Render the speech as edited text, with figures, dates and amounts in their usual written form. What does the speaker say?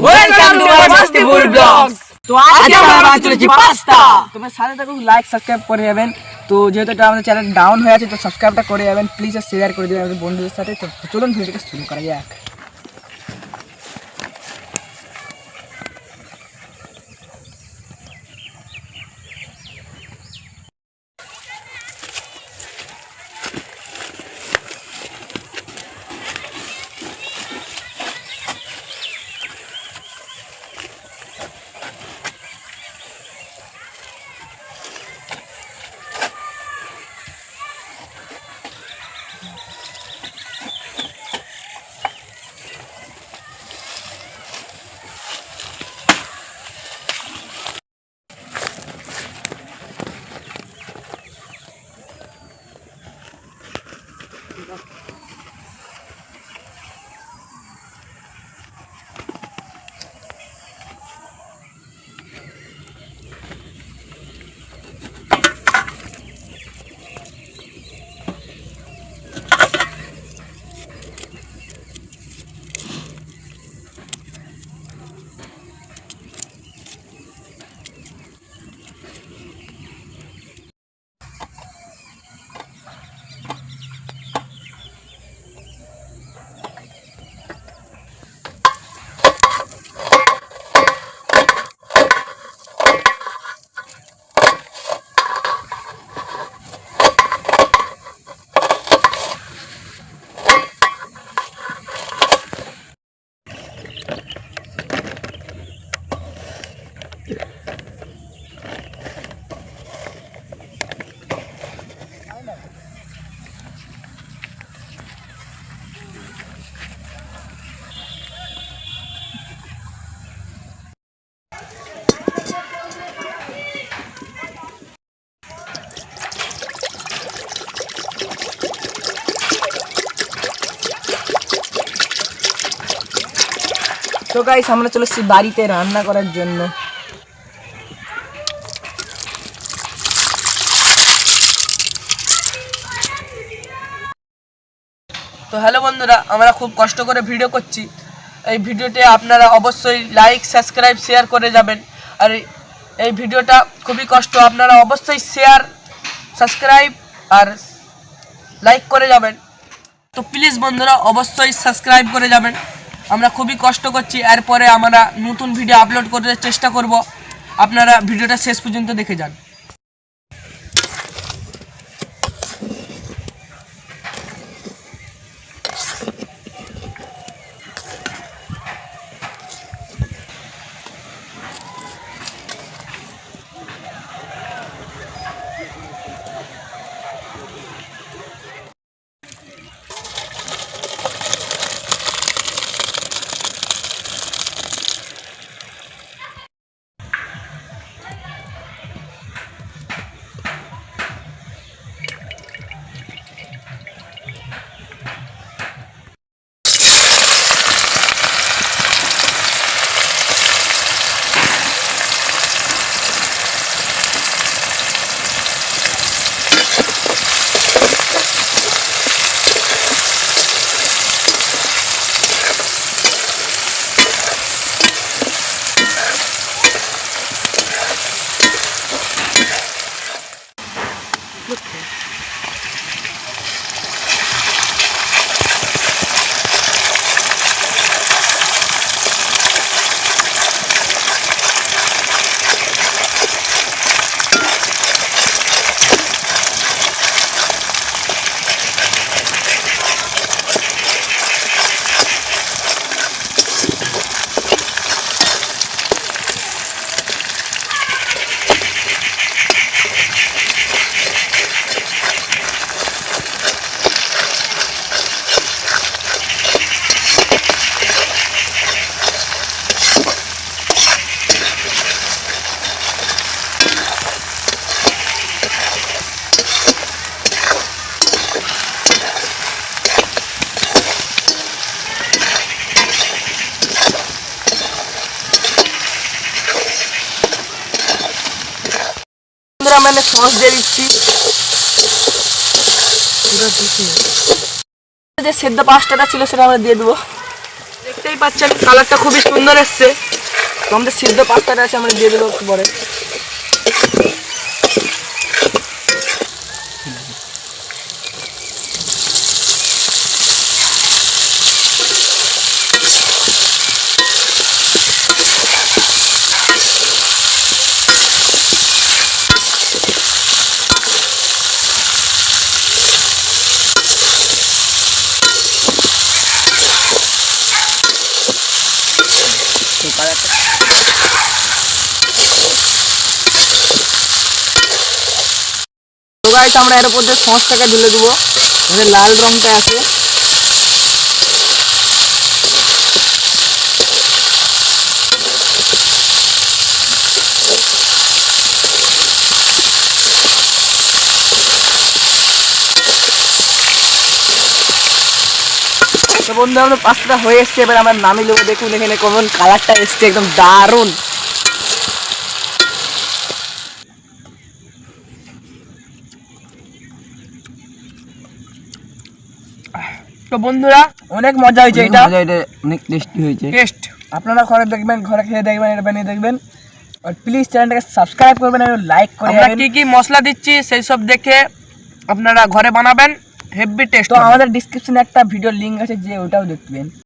Welcome to মাস্তিপুর blogs. তো আজকে আমরা বানাতে চলেছি পাস্তা। তোমরা সাথে থাকো, লাইক সাবস্ক্রাইব করে যাবেন। তো যেহেতু এটা আমাদের চ্যানেল ডাউন হয়ে আছে, তো সাবস্ক্রাইবটা করে যাবেন প্লিজ, আর শেয়ার করে দেবেন আমাদের বন্ধুদের সাথে। তো চলুন ভিডিওটা শুরু করা যাক। তো গাইস, আমরা চলে এসেছি বাড়িতে রান্না করার জন্য। তো হ্যালো বন্ধুরা, আমরা খুব কষ্ট করে ভিডিও করছি। এই ভিডিওতে আপনারা অবশ্যই লাইক সাবস্ক্রাইব শেয়ার করে যাবেন। আর এই ভিডিওটা খুবই কষ্ট, আপনারা অবশ্যই শেয়ার সাবস্ক্রাইব আর লাইক করে যাবেন। তো প্লিজ বন্ধুরা অবশ্যই সাবস্ক্রাইব করে যাবেন। আমরা খুবই কষ্ট করছি, এরপরে আমরা নতুন ভিডিও আপলোড করার চেষ্টা করব। আপনারা ভিডিওটা শেষ পর্যন্ত দেখে যান। मैंने सॉस दे दिচ্ছি। যে সেদ্ধ পাস্তাটা ছিল সেটা আমরা দিয়ে দেবো। দেখতেই দেখতেই পাচ্ছেন কালারটা খুবই সুন্দর এসছে। তো আমাদের সিদ্ধ পাস্তাটা আছে, আমরা দিয়ে দেবো একটু পরে। তো গাইস আমরা এর উপর দিয়ে সসটাকে ঢেলে দেবো, লাল রংটা আছে। তো বন্ধু আমরা পাস্তাটা হয়ে এসছে, এবার আমরা নামিয়ে দেবো। দেখুন এখানে কেমন কালারটা এসছে, একদম দারুণ। তো বন্ধুরা অনেক মজা হয়েছে, এটা অনেক টেস্টি হয়েছে। টেস্ট আপনারা ঘরে দেখবেন, ঘরে খেয়ে দেখবেন, এটা বানিয়ে দেখবেন। আর প্লিজ চ্যানেলটাকে সাবস্ক্রাইব করবেন আর লাইক করে আমরা কি কি মশলা দিচ্ছি সেই সব দেখে আপনারা ঘরে বানাবেন, হেভি টেস্ট। তো আমাদের ডেসক্রিপশনে একটা ভিডিও লিংক আছে, যে ওটাও দেখবেন।